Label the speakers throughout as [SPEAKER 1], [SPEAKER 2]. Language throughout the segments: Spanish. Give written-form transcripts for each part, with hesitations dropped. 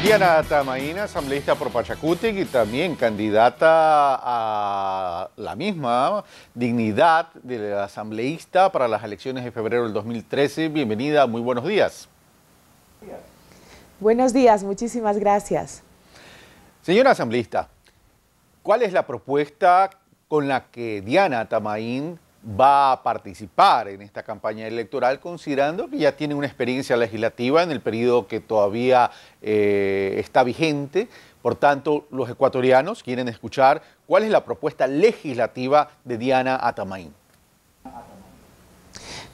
[SPEAKER 1] Diana Tamaín, asambleísta por Pachacútec y también candidata a la misma dignidad de asambleísta para las elecciones de febrero del 2013. Bienvenida, muy buenos días.
[SPEAKER 2] Buenos días, muchísimas gracias.
[SPEAKER 1] Señora asambleísta, ¿cuál es la propuesta con la que Diana Tamaín va a participar en esta campaña electoral, considerando que ya tiene una experiencia legislativa en el periodo que todavía está vigente? Por tanto, los ecuatorianos quieren escuchar cuál es la propuesta legislativa de Diana Tamaín.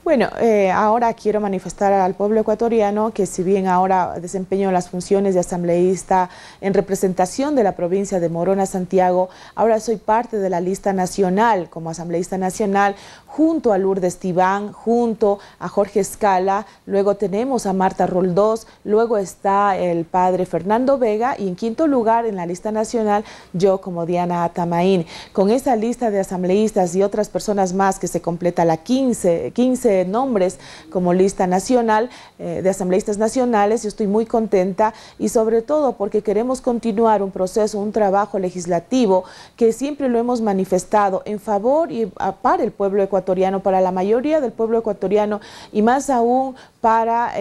[SPEAKER 2] Bueno, ahora quiero manifestar al pueblo ecuatoriano que si bien ahora desempeño las funciones de asambleísta en representación de la provincia de Morona, Santiago, ahora soy parte de la lista nacional como asambleísta nacional junto a Lourdes Tibán, junto a Jorge Escala, luego tenemos a Marta Roldós, luego está el padre Fernando Vega y en quinto lugar en la lista nacional yo como Diana Tamaín. Con esa lista de asambleístas y otras personas más que se completa la 15 nombres como lista nacional de asambleístas nacionales, yo estoy muy contenta y sobre todo porque queremos continuar un proceso, un trabajo legislativo que siempre lo hemos manifestado en favor y para el pueblo ecuatoriano, para la mayoría del pueblo ecuatoriano y más aún para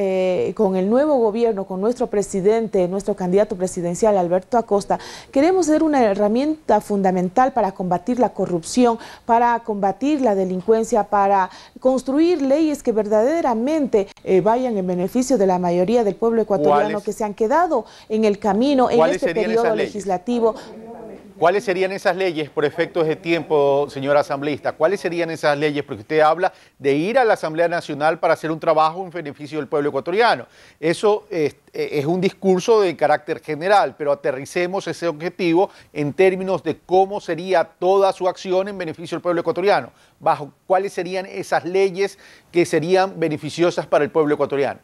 [SPEAKER 2] con el nuevo gobierno, con nuestro presidente, nuestro candidato presidencial Alberto Acosta, queremos ser una herramienta fundamental para combatir la corrupción, para combatir la delincuencia, para construir leyes que verdaderamente vayan en beneficio de la mayoría del pueblo ecuatoriano que se han quedado en el camino en este periodo legislativo.
[SPEAKER 1] ¿Cuáles serían esas leyes por efectos de tiempo, señora asambleísta? ¿Cuáles serían esas leyes? Porque usted habla de ir a la Asamblea Nacional para hacer un trabajo en beneficio del pueblo ecuatoriano. Eso es un discurso de carácter general, pero aterricemos ese objetivo en términos de cómo sería toda su acción en beneficio del pueblo ecuatoriano. ¿Bajo cuáles serían esas leyes que serían beneficiosas para el pueblo ecuatoriano?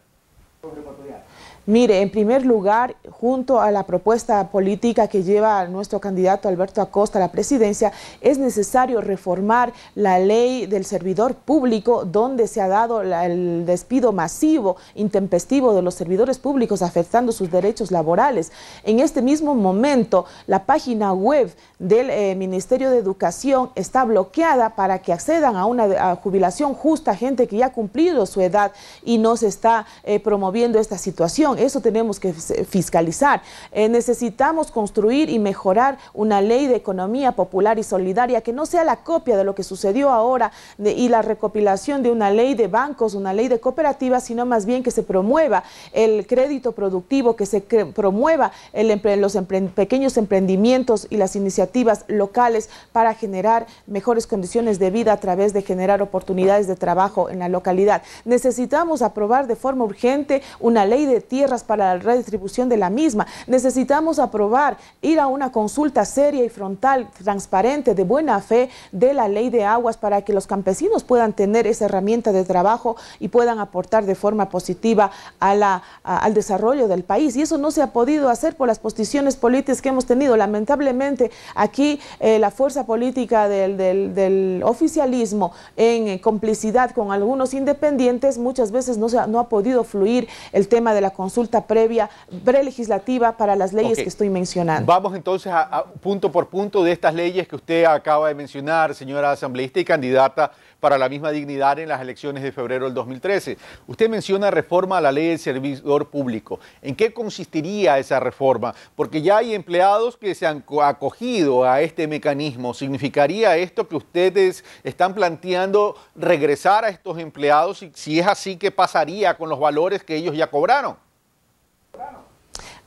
[SPEAKER 2] Mire, en primer lugar, junto a la propuesta política que lleva nuestro candidato Alberto Acosta a la presidencia, es necesario reformar la ley del servidor público, donde se ha dado el despido masivo, intempestivo de los servidores públicos, afectando sus derechos laborales. En este mismo momento, la página web del Ministerio de Educación está bloqueada para que accedan a una jubilación justa gente que ya ha cumplido su edad y no se está promoviendo esta situación. Eso tenemos que fiscalizar. Necesitamos construir y mejorar una ley de economía popular y solidaria que no sea la copia de lo que sucedió ahora y la recopilación de una ley de bancos, una ley de cooperativas, sino más bien que se promueva el crédito productivo, que se promueva los pequeños emprendimientos y las iniciativas locales para generar mejores condiciones de vida a través de generar oportunidades de trabajo en la localidad. Necesitamos aprobar de forma urgente una ley de tierras para la redistribución de la misma. Necesitamos aprobar, ir a una consulta seria y frontal, transparente, de buena fe de la ley de aguas para que los campesinos puedan tener esa herramienta de trabajo y puedan aportar de forma positiva al desarrollo del país. Y eso no se ha podido hacer por las posiciones políticas que hemos tenido. Lamentablemente, aquí la fuerza política del oficialismo, en complicidad con algunos independientes, muchas veces no ha podido fluir el tema de la consulta previa, prelegislativa para las leyes que estoy mencionando.
[SPEAKER 1] Vamos entonces a punto por punto de estas leyes que usted acaba de mencionar, señora asambleísta y candidata para la misma dignidad en las elecciones de febrero del 2013. Usted menciona reforma a la ley del servidor público. ¿En qué consistiría esa reforma? Porque ya hay empleados que se han acogido a este mecanismo. ¿Significaría esto que ustedes están planteando regresar a estos empleados? Y si es así, ¿qué pasaría con los valores que ellos ya cobraron?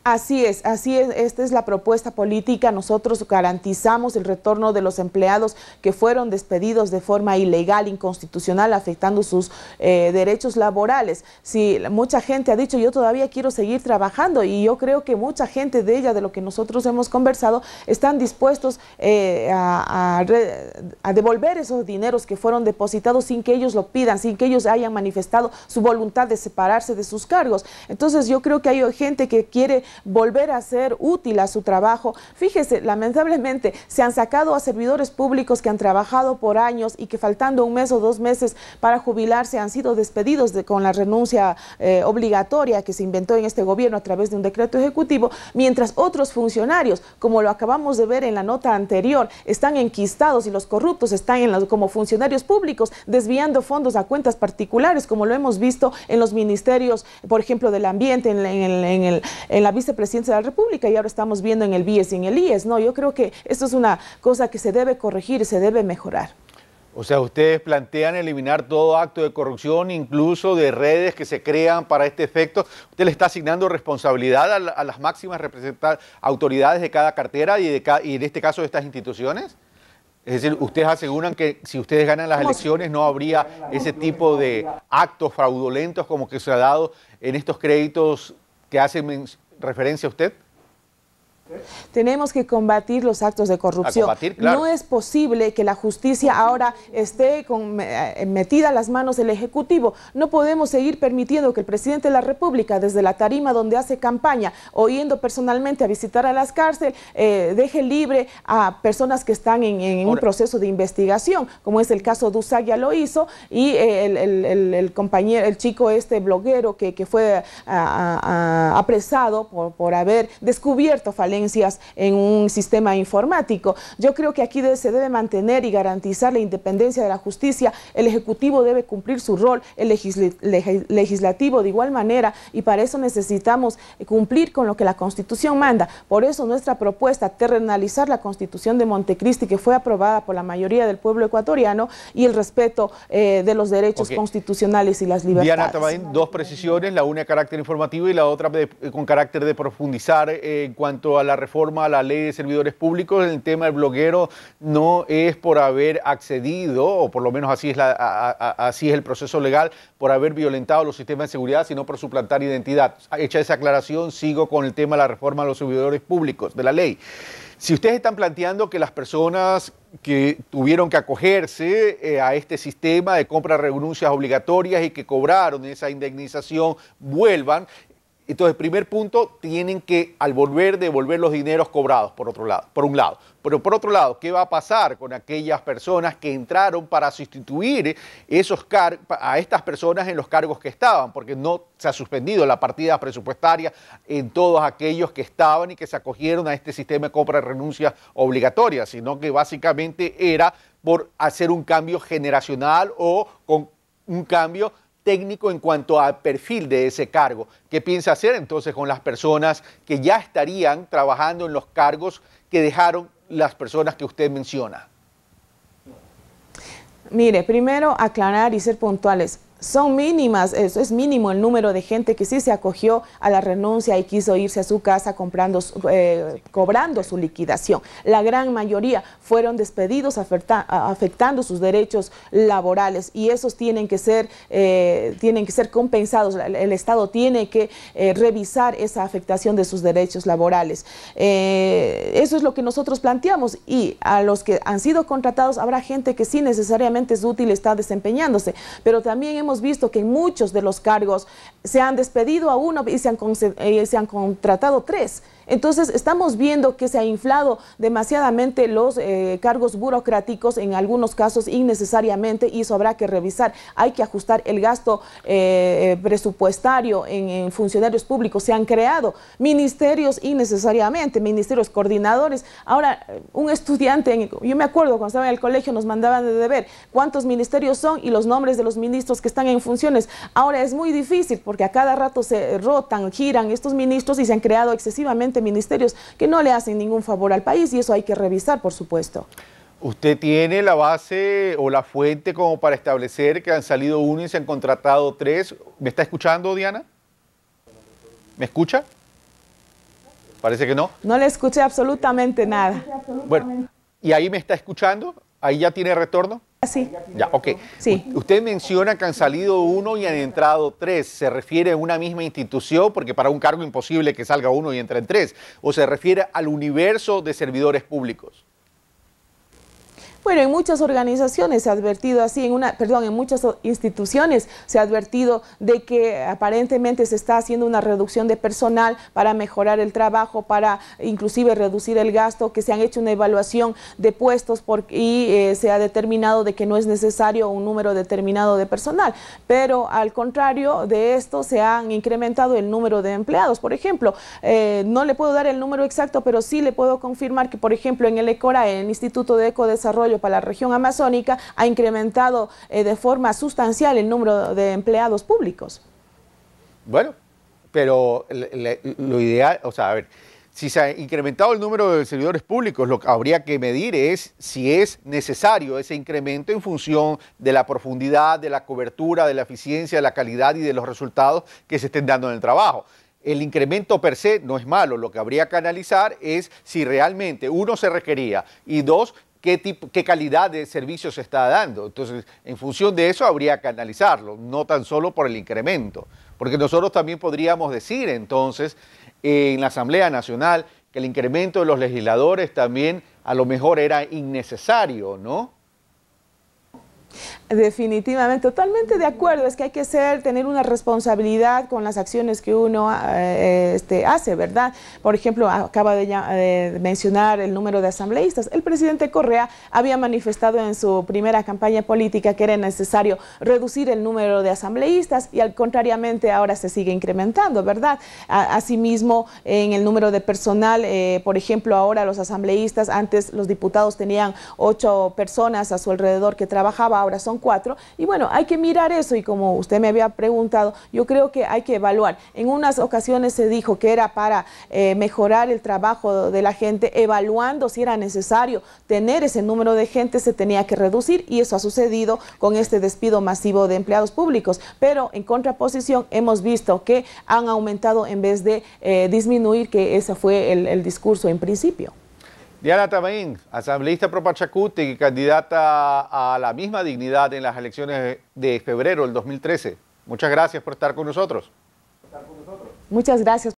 [SPEAKER 2] Así es, esta es la propuesta política. Nosotros garantizamos el retorno de los empleados que fueron despedidos de forma ilegal, inconstitucional, afectando sus derechos laborales. Si mucha gente ha dicho, yo todavía quiero seguir trabajando, y yo creo que mucha gente de lo que nosotros hemos conversado, están dispuestos a devolver esos dineros que fueron depositados sin que ellos lo pidan, sin que ellos hayan manifestado su voluntad de separarse de sus cargos. Entonces yo creo que hay gente que quiere volver a ser útil a su trabajo. Fíjese, lamentablemente se han sacado a servidores públicos que han trabajado por años y que faltando un mes o 2 meses para jubilarse han sido despedidos con la renuncia obligatoria que se inventó en este gobierno a través de un decreto ejecutivo, mientras otros funcionarios, como lo acabamos de ver en la nota anterior, están enquistados y los corruptos están como funcionarios públicos desviando fondos a cuentas particulares, como lo hemos visto en los ministerios, por ejemplo, del ambiente, en la vicepresidencia de la República, y ahora estamos viendo en el BIES y en el IES. No, yo creo que esto es una cosa que se debe corregir y se debe mejorar.
[SPEAKER 1] O sea, ustedes plantean eliminar todo acto de corrupción, incluso de redes que se crean para este efecto. ¿Usted le está asignando responsabilidad a las máximas autoridades de cada cartera y en este caso de estas instituciones? Es decir, ustedes aseguran que si ustedes ganan las elecciones no habría ese tipo de actos fraudulentos como que se ha dado en estos créditos que hacen referencia a usted.
[SPEAKER 2] Tenemos que combatir los actos de corrupción. Claro. No es posible que la justicia ahora esté metida a las manos del Ejecutivo. No podemos seguir permitiendo que el presidente de la República, desde la tarima donde hace campaña o yendo personalmente a visitar a las cárceles, deje libre a personas que están en un proceso de investigación, como es el caso de Usag, ya lo hizo, y el compañero, el chico bloguero que fue apresado por haber descubierto falencias en un sistema informático. Yo creo que aquí se debe mantener y garantizar la independencia de la justicia. El Ejecutivo debe cumplir su rol, el legislativo de igual manera, y para eso necesitamos cumplir con lo que la Constitución manda. Por eso nuestra propuesta, terrenalizar la Constitución de Montecristi, que fue aprobada por la mayoría del pueblo ecuatoriano, y el respeto de los derechos constitucionales y las libertades.
[SPEAKER 1] Diana Tabaín, 2 precisiones, la una de carácter informativo y la otra con carácter de profundizar en cuanto a la reforma a la ley de servidores públicos. El tema del bloguero no es por haber accedido, o por lo menos así es el proceso legal, por haber violentado los sistemas de seguridad, sino por suplantar identidad. Hecha esa aclaración, sigo con el tema de la reforma a los servidores públicos de la ley. Si ustedes están planteando que las personas que tuvieron que acogerse a este sistema de compra de renuncias obligatorias y que cobraron esa indemnización vuelvan, entonces, primer punto, tienen que, al volver, devolver los dineros cobrados, por un lado. Pero por otro lado, ¿qué va a pasar con aquellas personas que entraron para sustituir a estas personas en los cargos que estaban? Porque no se ha suspendido la partida presupuestaria en todos aquellos que estaban y que se acogieron a este sistema de compra de renuncias obligatorias, sino que básicamente era por hacer un cambio generacional o con un cambio técnico en cuanto al perfil de ese cargo. ¿Qué piensa hacer entonces con las personas que ya estarían trabajando en los cargos que dejaron las personas que usted menciona?
[SPEAKER 2] Mire, primero aclarar y ser puntuales. Son mínimas, es mínimo el número de gente que sí se acogió a la renuncia y quiso irse a su casa cobrando su liquidación. La gran mayoría fueron despedidos afectando sus derechos laborales, y esos tienen que ser compensados. El Estado tiene que revisar esa afectación de sus derechos laborales. Eso es lo que nosotros planteamos, y a los que han sido contratados habrá gente que sí necesariamente es útil, está desempeñándose, pero también hemos visto que en muchos de los cargos se han despedido a uno y se han contratado 3. Entonces estamos viendo que se ha inflado demasiadamente los cargos burocráticos, en algunos casos innecesariamente, y eso habrá que revisar. Hay que ajustar el gasto presupuestario en funcionarios públicos. Se han creado ministerios innecesariamente, ministerios coordinadores. Ahora, un estudiante, yo me acuerdo cuando estaba en el colegio, nos mandaban de deber cuántos ministerios son y los nombres de los ministros que están en funciones. Ahora es muy difícil porque a cada rato se rotan, giran estos ministros, y se han creado excesivamente ministerios que no le hacen ningún favor al país, y eso hay que revisar, por supuesto.
[SPEAKER 1] ¿Usted tiene la base o la fuente como para establecer que han salido 1 y se han contratado 3? ¿Me está escuchando, Diana? ¿Me escucha? Parece que no.
[SPEAKER 2] No le escuché absolutamente nada.
[SPEAKER 1] Bueno, ¿y ahí me está escuchando? ¿Ahí ya tiene retorno?
[SPEAKER 2] Sí.
[SPEAKER 1] Ya, ok.
[SPEAKER 2] Sí.
[SPEAKER 1] Usted menciona que han salido 1 y han entrado 3. ¿Se refiere a una misma institución? Porque para un cargo imposible que salga 1 y entren 3. ¿O se refiere al universo de servidores públicos?
[SPEAKER 2] Bueno, en muchas organizaciones se ha advertido así, en muchas instituciones se ha advertido de que aparentemente se está haciendo una reducción de personal para mejorar el trabajo, para inclusive reducir el gasto, que se han hecho una evaluación de puestos y se ha determinado de que no es necesario un número determinado de personal, pero al contrario de esto se han incrementado el número de empleados. Por ejemplo, no le puedo dar el número exacto, pero sí le puedo confirmar que, por ejemplo, en el ECORA, el Instituto de Ecodesarrollo para la región amazónica, ha incrementado de forma sustancial el número de empleados públicos.
[SPEAKER 1] Bueno, pero lo ideal, o sea, a ver, si se ha incrementado el número de servidores públicos, lo que habría que medir es si es necesario ese incremento en función de la profundidad, de la cobertura, de la eficiencia, de la calidad y de los resultados que se estén dando en el trabajo. El incremento per se no es malo, lo que habría que analizar es si realmente, uno, se requería y dos, qué calidad de servicio se está dando. Entonces, en función de eso habría que analizarlo, no tan solo por el incremento. Porque nosotros también podríamos decir entonces en la Asamblea Nacional que el incremento de los legisladores también a lo mejor era innecesario, ¿no?
[SPEAKER 2] Definitivamente, totalmente de acuerdo, es que hay que tener una responsabilidad con las acciones que uno hace, ¿verdad? Por ejemplo, acaba de mencionar el número de asambleístas. El presidente Correa había manifestado en su primera campaña política que era necesario reducir el número de asambleístas y contrariamente ahora se sigue incrementando, ¿verdad? Asimismo, en el número de personal, por ejemplo, ahora los asambleístas, antes los diputados tenían 8 personas a su alrededor que trabajaba, ahora son 4, y bueno, hay que mirar eso, y como usted me había preguntado, yo creo que hay que evaluar. En unas ocasiones se dijo que era para mejorar el trabajo de la gente, evaluando si era necesario tener ese número de gente, se tenía que reducir, y eso ha sucedido con este despido masivo de empleados públicos, pero en contraposición hemos visto que han aumentado en vez de disminuir, que ese fue el discurso en principio.
[SPEAKER 1] Diana Tamain, asambleísta pro Pachacuti y candidata a la misma dignidad en las elecciones de febrero del 2013. Muchas gracias por estar con nosotros.
[SPEAKER 2] Muchas gracias.